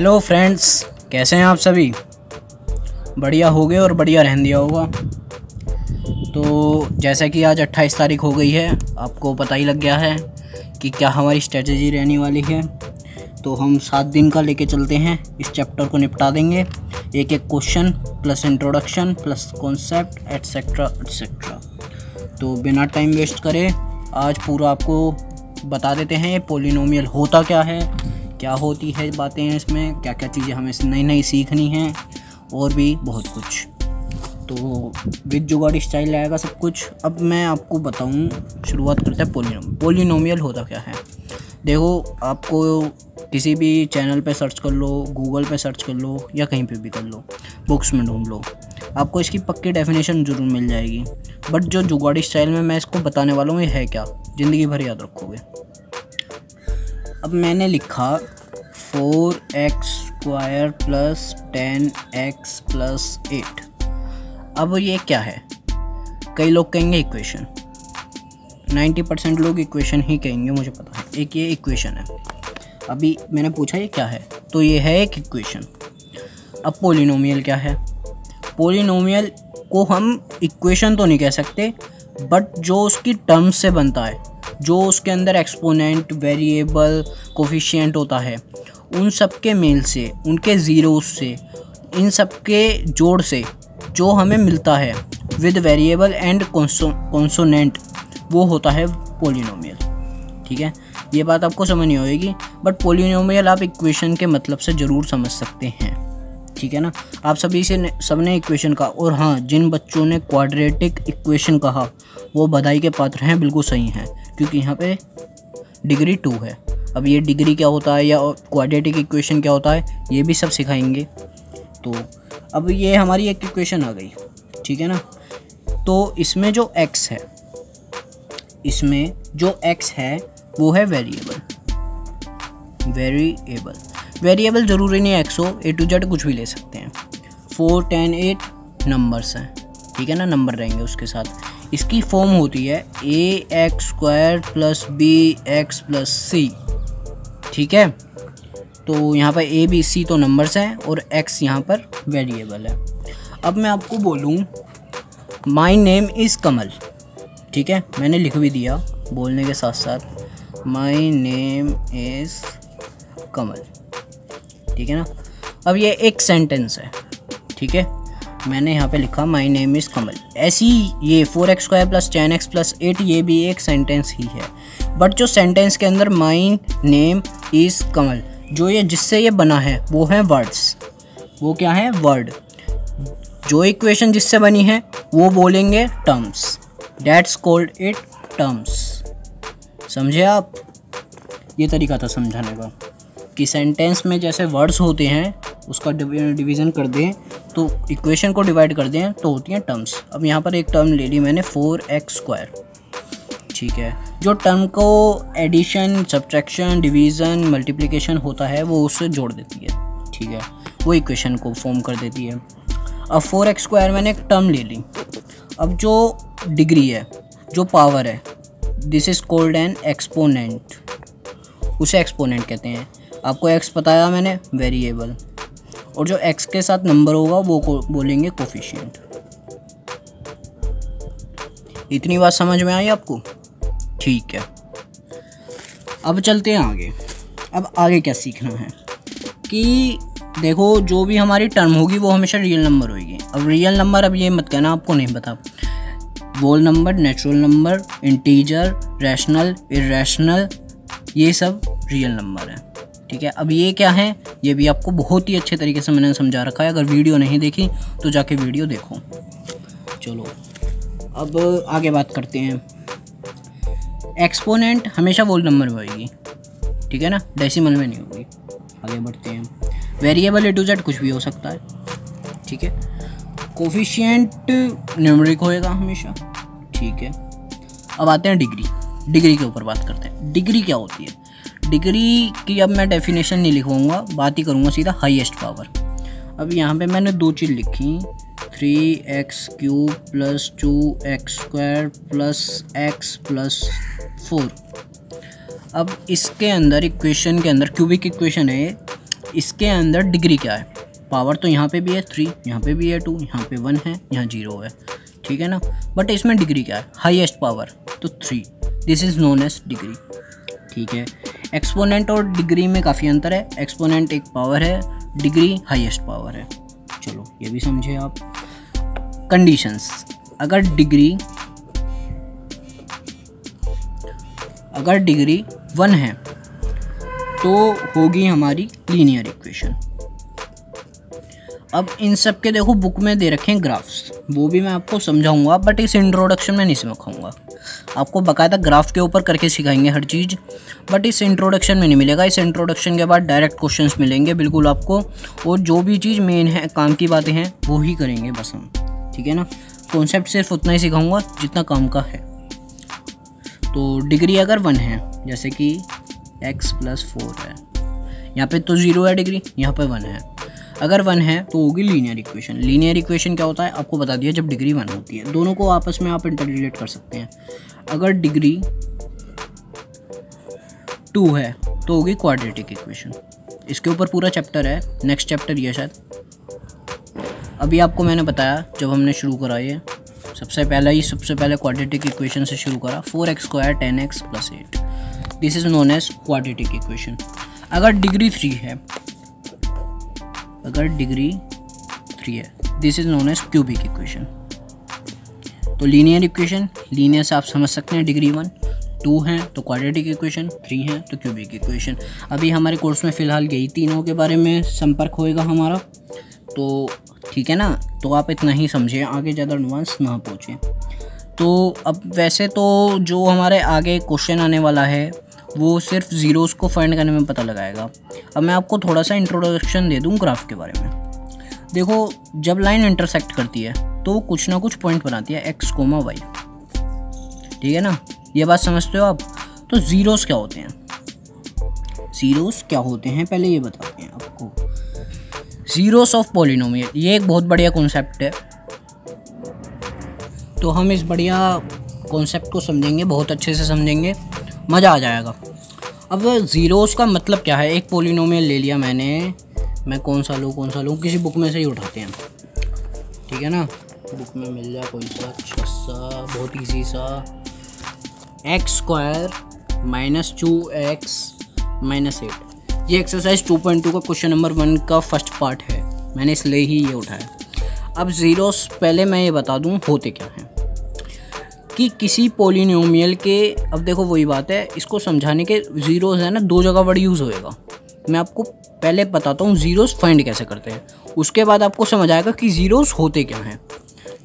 Hello friends, कैसे हैं आप सभी। बढ़िया हो गए और बढ़िया रहन दिया होगा। तो जैसा कि आज 28 तारीख हो गई है, आपको पता ही लग गया है कि क्या हमारी स्ट्रेटजी रहने वाली है। तो हम 7 दिन का लेके चलते हैं, इस चैप्टर को निपटा देंगे। एक एक question plus introduction plus concept etcetera etcetera. तो बिना टाइम वेस्ट करे आज पूरा आपको बता देते हैं पॉलिनोमियल होता क्या है, क्या होती है बातें हैं इसमें, क्या क्या चीज़ें हमें नई नई सीखनी हैं और भी बहुत कुछ। तो विद जुगाड़ स्टाइल आएगा सब कुछ। अब मैं आपको बताऊं, शुरुआत करते हैं पॉलिनोमियल होता क्या है। देखो, आपको किसी भी चैनल पे सर्च कर लो, गूगल पे सर्च कर लो या कहीं पे भी कर लो, बुक्स में ढूंढ लो, आपको इसकी पक्की डेफिनेशन ज़रूर मिल जाएगी। बट जो जुगाड़ी स्टाइल में मैं इसको बताने वाला हूँ ये है क्या, ज़िंदगी भर याद रखोगे। अब मैंने लिखा 4x² प्लस 10x प्लस 8। अब ये क्या है? कई लोग कहेंगे इक्वेशन, 90% लोग इक्वेशन ही कहेंगे, मुझे पता है। एक ये इक्वेशन है। अभी मैंने पूछा ये क्या है, तो ये है एक इक्वेशन। अब पॉलिनोमियल क्या है? पॉलिनोमियल को हम इक्वेशन तो नहीं कह सकते, बट जो उसकी टर्म्स से बनता है, जो उसके अंदर एक्सपोनेंट, वेरिएबल, कोफिशिएंट होता है, उन सब के मेल से, उनके ज़ीरोस से, इन सब के जोड़ से जो हमें मिलता है विद वेरिएबल एंड कॉन्सोनेंट, वो होता है पॉलिनोमियल। ठीक है, ये बात आपको समझ नहीं होगी, बट पॉलिनोमियल आप इक्वेशन के मतलब से ज़रूर समझ सकते हैं। ठीक है ना। आप सबने इक्वेशन कहा, और हाँ, जिन बच्चों ने क्वाड्रेटिक इक्वेशन कहा वो बधाई के पात्र हैं, बिल्कुल सही हैं, क्योंकि यहाँ पे डिग्री 2 है। अब ये डिग्री क्या होता है या क्वाड्रेटिक इक्वेशन क्या होता है, ये भी सब सिखाएंगे। तो अब ये हमारी एक इक्वेशन आ गई, ठीक है ना। तो इसमें जो x है वो है वेरिएबल ज़रूरी नहीं x हो, A to Z कुछ भी ले सकते हैं। 4, 10, 8 नंबर्स हैं, ठीक है ना, नंबर रहेंगे उसके साथ। इसकी फॉर्म होती है ax² plus bx plus c। ठीक है, तो यहाँ पर a b c तो नंबर्स हैं और x यहाँ पर वेरिएबल है। अब मैं आपको बोलूँ माई नेम इज़ कमल, ठीक है, मैंने लिख भी दिया बोलने के साथ साथ, माई नेम इज़ कमल, ठीक है ना। अब ये एक सेंटेंस है, ठीक है, मैंने यहाँ पे लिखा माई नेम इज़ कमल। ऐसी ये 4x² प्लस 10x प्लस 8 ये भी एक सेंटेंस ही है, बट जो सेंटेंस के अंदर माई नेम इज़ कमल, जो ये जिससे ये बना है वो है वर्ड्स। वो क्या है? वर्ड। जो इक्वेशन जिससे बनी है वो बोलेंगे terms, that's called it terms. समझे आप? ये तरीका था समझाने का कि सेंटेंस में जैसे वर्ड्स होते हैं उसका डिवीज़न कर दें, तो इक्वेशन को डिवाइड कर दें तो होती हैं टर्म्स। अब यहाँ पर एक टर्म ले ली मैंने 4x², ठीक है, जो टर्म को एडिशन, सब्ट्रैक्शन, डिवीज़न, मल्टीप्लिकेशन होता है वो उससे जोड़ देती है, ठीक है, वो इक्वेशन को फॉर्म कर देती है। अब 4x² मैंने एक टर्म ले ली। अब जो डिग्री है, जो पावर है, this is called an exponent, उसे एक्सपोनेंट कहते हैं। आपको x बताया मैंने, वेरिएबल, और जो x के साथ नंबर होगा वो बोलेंगे कोफिशिएंट। इतनी बात समझ में आई आपको? ठीक है, अब चलते हैं आगे। अब आगे क्या सीखना है कि देखो, जो भी हमारी टर्म होगी वो हमेशा रियल नंबर होगी। अब रियल नंबर, अब ये मत कहना आपको नहीं पता, whole number, natural number, integer, rational, irrational, ये सब रियल नंबर है, ठीक है। अब ये क्या है, ये भी आपको बहुत ही अच्छे तरीके से मैंने समझा रखा है। अगर वीडियो नहीं देखी तो जाके वीडियो देखो। चलो अब आगे बात करते हैं। एक्सपोनेंट हमेशा होल नंबर में होगी, ठीक है ना, डेसिमल में नहीं होगी। आगे बढ़ते हैं। वेरिएबल A to Z कुछ भी हो सकता है, ठीक है। कोफिशिएंट न्यूमेरिक होएगा हमेशा, ठीक है। अब आते हैं डिग्री के ऊपर बात करते हैं। डिग्री क्या होती है? डिग्री की अब मैं डेफिनेशन नहीं लिखूँगा, बात ही करूँगा सीधा हाईएस्ट पावर। अब यहाँ पे मैंने 2 चीज़ लिखी, 3x³ plus 2x² plus x plus 4। अब इसके अंदर इक्वेशन के अंदर क्यूबिक इक्वेशन है, इसके अंदर डिग्री क्या है, पावर तो यहाँ पे भी है 3, यहाँ पे भी है 2, यहाँ पे 1 है, यहाँ 0 है, ठीक है ना। बट इसमें डिग्री क्या है, हाईएस्ट पावर तो 3, this is known as degree, ठीक है। एक्सपोनेंट और डिग्री में काफ़ी अंतर है, एक्सपोनेंट एक पावर है, डिग्री हाईएस्ट पावर है। चलो ये भी समझे आप। कंडीशंस, अगर डिग्री 1 है तो होगी हमारी लीनियर इक्वेशन। अब इन सब के देखो बुक में दे रखे हैं ग्राफ्स, वो भी मैं आपको समझाऊंगा, बट इस इंट्रोडक्शन में नहीं सिखाऊंगा, आपको बकायदा ग्राफ के ऊपर करके सिखाएंगे हर चीज़, बट इस इंट्रोडक्शन में नहीं मिलेगा। इस इंट्रोडक्शन के बाद डायरेक्ट क्वेश्चंस मिलेंगे बिल्कुल आपको, और जो भी चीज़ मेन है, काम की बातें हैं, वो ही करेंगे बस हम, ठीक है ना। कॉन्सेप्ट सिर्फ उतना ही सिखाऊंगा जितना काम का है। तो डिग्री अगर 1 है, जैसे कि x + 4 है, यहाँ पे तो 0 है डिग्री, यहाँ पे 1 है, अगर 1 है तो होगी लीनियर इक्वेशन। लीनियर इक्वेशन क्या होता है आपको बता दिया, जब डिग्री 1 होती है। दोनों को आपस में आप इंटररिलेट कर सकते हैं। अगर डिग्री 2 है तो होगी क्वाड्रेटिक इक्वेशन। इसके ऊपर पूरा चैप्टर है, नेक्स्ट चैप्टर ये शायद, अभी आपको मैंने बताया जब हमने शुरू करा ये, सबसे पहले क्वाड्रेटिक इक्वेशन से शुरू करा, 4x² 10x + 8, this is known as quadratic equation. अगर डिग्री 3 है, this is known as cubic equation. तो लीनियर इक्वेशन, लीनियर से आप समझ सकते हैं, डिग्री 1, 2 है तो क्वाड्रेटिक इक्वेशन, 3 है तो क्यूबिक इक्वेशन। अभी हमारे कोर्स में फ़िलहाल यही तीनों के बारे में संपर्क होएगा हमारा, तो ठीक है ना। तो आप इतना ही समझें, आगे ज़्यादा एडवांस ना पहुँचें। तो अब वैसे तो जो हमारे आगे क्वेश्चन आने वाला है वो सिर्फ ज़ीरोज़ को फाइंड करने में पता लगाएगा। अब मैं आपको थोड़ा सा इंट्रोडक्शन दे दूं ग्राफ के बारे में। देखो, जब लाइन इंटरसेक्ट करती है तो कुछ ना कुछ पॉइंट बनाती है x, y, ठीक है ना, ये बात समझते हो आप। तो ज़ीरोज़ क्या होते हैं, पहले ये बताते हैं आपको। ज़ीरोज़ ऑफ पॉलिनोमियल, ये एक बहुत बढ़िया कॉन्सेप्ट है, तो हम इस बढ़िया कॉन्सेप्ट को समझेंगे, बहुत अच्छे से समझेंगे, मज़ा आ जाएगा। अब ज़ीरोज़ का मतलब क्या है, एक पॉलिनोमियल ले लिया मैंने, मैं कौन सा लूँ, किसी बुक में से ही उठाते हैं, ठीक है ना। बुक में मिल जाए कोई सा अच्छा सा, बहुत ईजी सा, x² - 2x - 8। ये एक्सरसाइज 2.2 का क्वेश्चन नंबर 1 का फर्स्ट पार्ट है, मैंने इसलिए ही ये उठाया। अब ज़ीरोज़ पहले मैं ये बता दूँ होते क्या हैं, कि किसी पॉलिनोमियल के, अब देखो वही बात है, इसको समझाने के ज़ीरोज़ है ना, 2 जगह वर्ड यूज़ होएगा। मैं आपको पहले बताता हूँ ज़ीरोज़ फाइंड कैसे करते हैं, उसके बाद आपको समझ आएगा कि ज़ीरोज़ होते क्या हैं,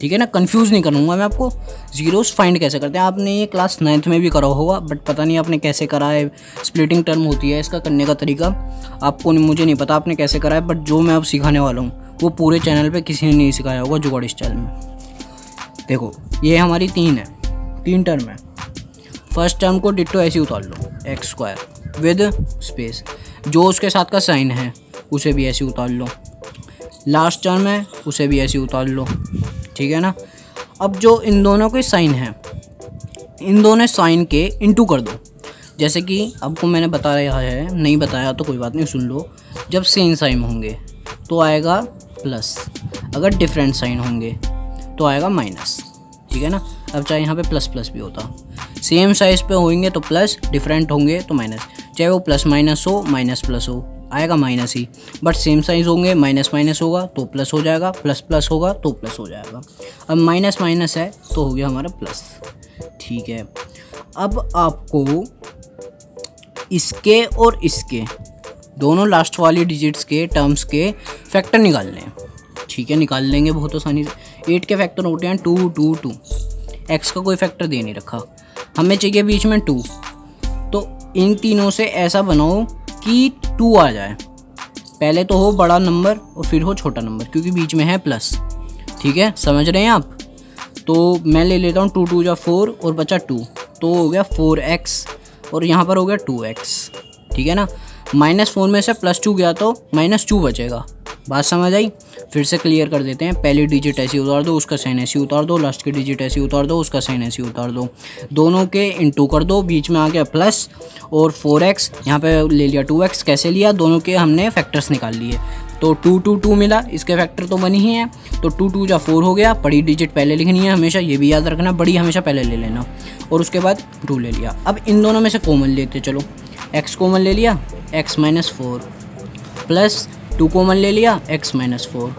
ठीक है ना। कंफ्यूज नहीं करूँगा मैं आपको, ज़ीरोज़ फाइंड कैसे करते हैं। आपने ये क्लास 9th में भी करा होगा, बट पता नहीं आपने कैसे करा है, स्प्लिटिंग टर्म होती है इसका करने का तरीका, आपको मुझे नहीं पता आपने कैसे करा है, बट जो मैं अब सिखाने वाला हूँ वो पूरे चैनल पर किसी ने नहीं सिखाया होगा जुगाड़ स्टाइल में। देखो, ये हमारी 3 टर्म है। फर्स्ट टर्म को डिट्टो ऐसे उतार लो, x² विद स्पेस, जो उसके साथ का साइन है उसे भी ऐसे उतार लो, लास्ट टर्म है उसे भी ऐसे उतार लो, ठीक है ना। अब जो इन दोनों के साइन हैं, इन दोनों साइन के इंटू कर दो। जैसे कि आपको मैंने बताया है, नहीं बताया तो कोई बात नहीं, सुन लो। जब सेम साइन होंगे तो आएगा प्लस, अगर डिफरेंट साइन होंगे तो आएगा माइनस, ठीक है ना। अब चाहे यहाँ पे प्लस प्लस भी होता, सेम साइज़ पे होंगे तो प्लस, डिफरेंट होंगे तो माइनस, चाहे वो प्लस माइनस हो, माइनस प्लस हो, आएगा minus he. But same size होंगे, माइनस माइनस होगा तो प्लस हो जाएगा, प्लस प्लस होगा तो प्लस हो जाएगा। अब माइनस माइनस है तो हो गया हमारा प्लस, ठीक है। अब आपको इसके और इसके दोनों लास्ट वाली डिजिट्स के टर्म्स के फैक्टर निकालने हैं, ठीक है, निकाल लेंगे बहुत आसानी से। 8 के फैक्टर होते हैं 2 2 2, x का कोई फैक्टर दे नहीं रखा, हमें चाहिए बीच में 2, तो इन तीनों से ऐसा बनाओ कि 2 आ जाए, पहले तो हो बड़ा नंबर और फिर हो छोटा नंबर, क्योंकि बीच में है प्लस, ठीक है, समझ रहे हैं आप। तो मैं ले लेता हूँ 2 2 जा 4 और बचा 2, तो हो गया 4x और यहाँ पर हो गया 2x, ठीक है ना। -4 में से +2 गया तो -2 बचेगा, बात समझ आई? फिर से क्लियर कर देते हैं। पहली डिजिट ऐसी उतार दो, उसका साइन ऐसी उतार दो, लास्ट की डिजिट ऐसी उतार दो, उसका साइन ऐसी उतार दो, दोनों के इनटू कर दो, बीच में आ गया प्लस और 4x, यहाँ पे ले लिया 2x। कैसे लिया? दोनों के हमने फैक्टर्स निकाल लिए, तो 2 2 2 मिला, इसके फैक्टर तो बनी ही है, तो 2 2 जा 4 हो गया। बड़ी डिजिट पहले लिखनी है हमेशा, ये भी याद रखना, बड़ी हमेशा पहले ले लेना, और उसके बाद 2 ले लिया। अब इन दोनों में से कॉमन लेते चलो, x कॉमन ले लिया, x - 4 प्लस 2 कॉमन ले लिया, x - 4,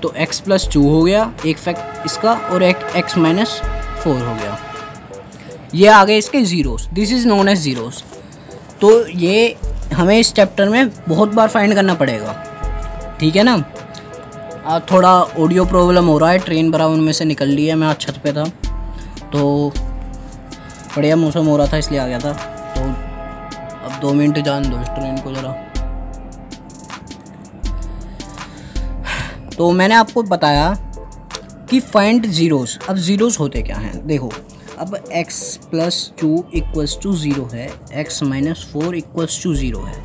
तो x + 2 हो गया, एक फैक्ट इसका, और एक x - 4 हो गया। ये आ गए इसके zeros, this is known as zeros. तो ये हमें इस चैप्टर में बहुत बार फाइंड करना पड़ेगा, ठीक है ना। थोड़ा ऑडियो प्रॉब्लम हो रहा है, ट्रेन बराबर में से निकल ली है, मैं आज छत पे था तो बढ़िया मौसम हो रहा था इसलिए आ गया था। तो अब 2 मिनट जान दो इस ट्रेन को ज़रा। तो मैंने आपको बताया कि फाइंड ज़ीरोस। अब ज़ीरोस होते क्या हैं देखो, अब x + 2 = 0 है, x - 4 = 0 है।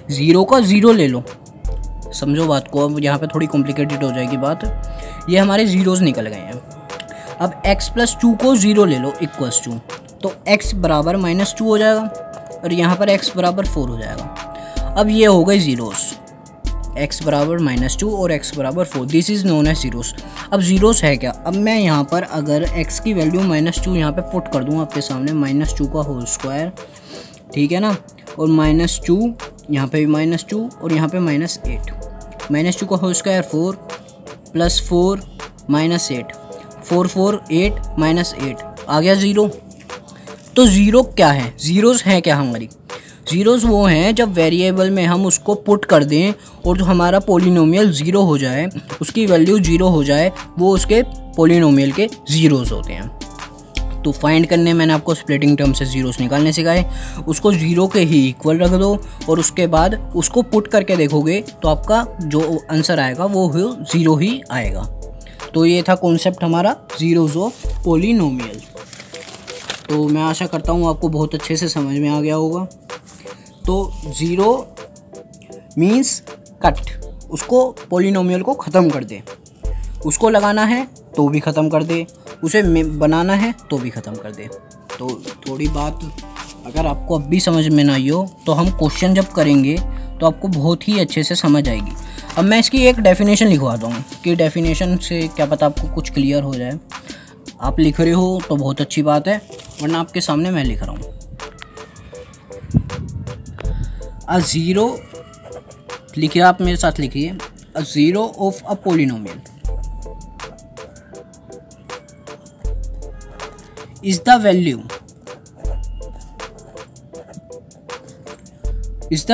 ज़ीरो का ज़ीरो ले लो, समझो बात को। अब यहाँ पे थोड़ी कॉम्प्लिकेटेड हो जाएगी बात। ये हमारे ज़ीरोज़ निकल गए हैं। अब x + 2 को 0 ले लो = तो x बराबर -2 हो जाएगा, और यहाँ पर x बराबर 4 हो जाएगा। अब ये हो गए ज़ीरोज़, x बराबर -2 और x बराबर 4, this is known as zeros. अब ज़ीरोस है क्या? अब मैं यहाँ पर अगर x की वैल्यू -2 यहाँ पे पुट कर दूँ आपके सामने, -2 का होल स्क्वायर, ठीक है ना, और -2 यहाँ पे भी -2 और यहाँ पे -8, -2 का होल स्क्वायर 4 + 4 -8, 4 4 8 -8 आ गया 0। तो ज़ीरो क्या है? ज़ीरोस है क्या हमारी? ज़ीरोज़ वो हैं जब वेरिएबल में हम उसको पुट कर दें और जो हमारा पोलिनोमियल 0 हो जाए, उसकी वैल्यू 0 हो जाए, वो उसके पोलिनोमियल के ज़ीरोज़ होते हैं। तो फाइंड करने मैंने आपको स्प्लिटिंग टर्म से ज़ीरोज़ निकालने सिखाए। उसको 0 के ही इक्वल रख दो और उसके बाद उसको पुट करके देखोगे तो आपका जो आंसर आएगा वो 0 ही आएगा। तो ये था कॉन्सेप्ट हमारा ज़ीरोज़ ऑफ पोलिनोमियल। तो मैं आशा करता हूँ आपको बहुत अच्छे से समझ में आ गया होगा। तो 0 मीन्स कट, उसको पोलिनोमियल को ख़त्म कर दे, उसको लगाना है तो भी ख़त्म कर दे, उसे बनाना है तो भी ख़त्म कर दे। तो थोड़ी बात अगर आपको अब भी समझ में ना आई हो तो हम क्वेश्चन जब करेंगे तो आपको बहुत ही अच्छे से समझ आएगी। अब मैं इसकी एक डेफिनेशन लिखवाता हूँ कि डेफिनेशन से क्या पता आपको कुछ क्लियर हो जाए। आप लिख रहे हो तो बहुत अच्छी बात है, वरना आपके सामने मैं लिख रहा हूँ। अ ज़ीरो लिखिए, आप मेरे साथ लिखिए, a zero of a polynomial is the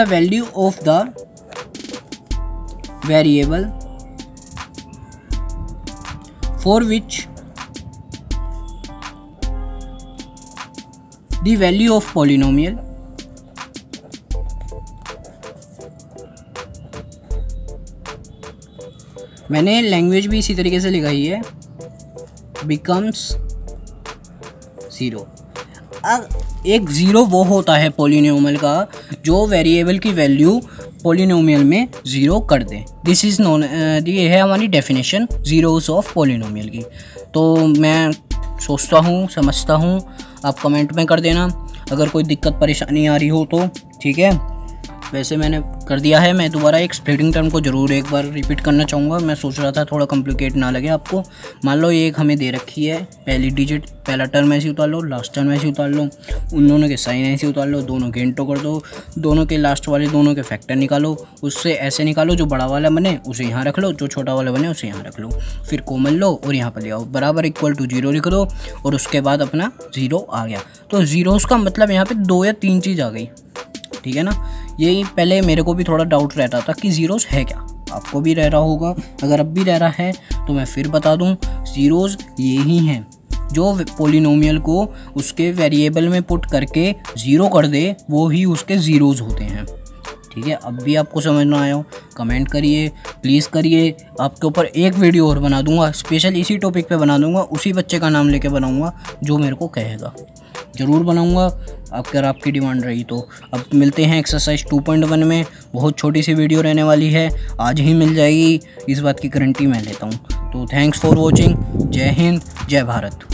value of the variable for which the value of polynomial मैंने लैंग्वेज भी इसी तरीके से लिखाई है, becomes 0। अब एक ज़ीरो वो होता है पोलिनोमियल का जो वेरिएबल की वैल्यू पोलिनोमियल में 0 कर दे। दिस इज़ नोन, ये है हमारी डेफिनेशन ज़ीरोज़ ऑफ पोलिनोमियल की। तो मैं सोचता हूँ, समझता हूँ, आप कमेंट में कर देना अगर कोई दिक्कत परेशानी आ रही हो तो, ठीक है। वैसे मैंने कर दिया है, मैं दोबारा एक स्प्लिटिंग टर्म को ज़रूर एक बार रिपीट करना चाहूँगा। मैं सोच रहा था थोड़ा कॉम्प्लिकेट ना लगे आपको। मान लो ये एक हमें दे रखी है, पहली डिजिट पहला टर्म ऐसे उतार लो, लास्ट टर्म ऐसे उतार लो, उन दोनों के साइन ऐसे उतार लो, दोनों के इंटू कर दो, दोनों के लास्ट वाले दोनों के फैक्टर निकालो, उससे ऐसे निकालो जो बड़ा वाला बने उसे यहाँ रख लो, जो छोटा वाला बने उसे यहाँ रख लो, फिर कॉमन लो और यहाँ पर ले आओ, बराबर = 0 लिख दो और उसके बाद अपना 0 आ गया। तो ज़ीरोज़ का मतलब यहाँ पर 2 या 3 चीज़ आ गई, ठीक है ना। यही पहले मेरे को भी थोड़ा डाउट रहता था कि ज़ीरोज़ है क्या, आपको भी रह रहा होगा। अगर अब भी रह रहा है तो मैं फिर बता दूं, ज़ीरोज़ ये ही हैं जो पोलिनोमियल को उसके वेरिएबल में पुट करके 0 कर दे, वो ही उसके ज़ीरोज़ होते हैं, ठीक है। अब भी आपको समझ ना आया हो कमेंट करिए, प्लीज़ करिए। आपके ऊपर एक वीडियो और बना दूंगा, स्पेशल इसी टॉपिक पे बना दूंगा, उसी बच्चे का नाम लेके बनाऊंगा जो मेरे को कहेगा। ज़रूर बनाऊंगा अगर आपकी डिमांड रही तो। अब मिलते हैं एक्सरसाइज 2.1 में, बहुत छोटी सी वीडियो रहने वाली है, आज ही मिल जाएगी, इस बात की गारंटी मैं लेता हूँ। तो थैंक्स फॉर वॉचिंग, जय हिंद, जय भारत।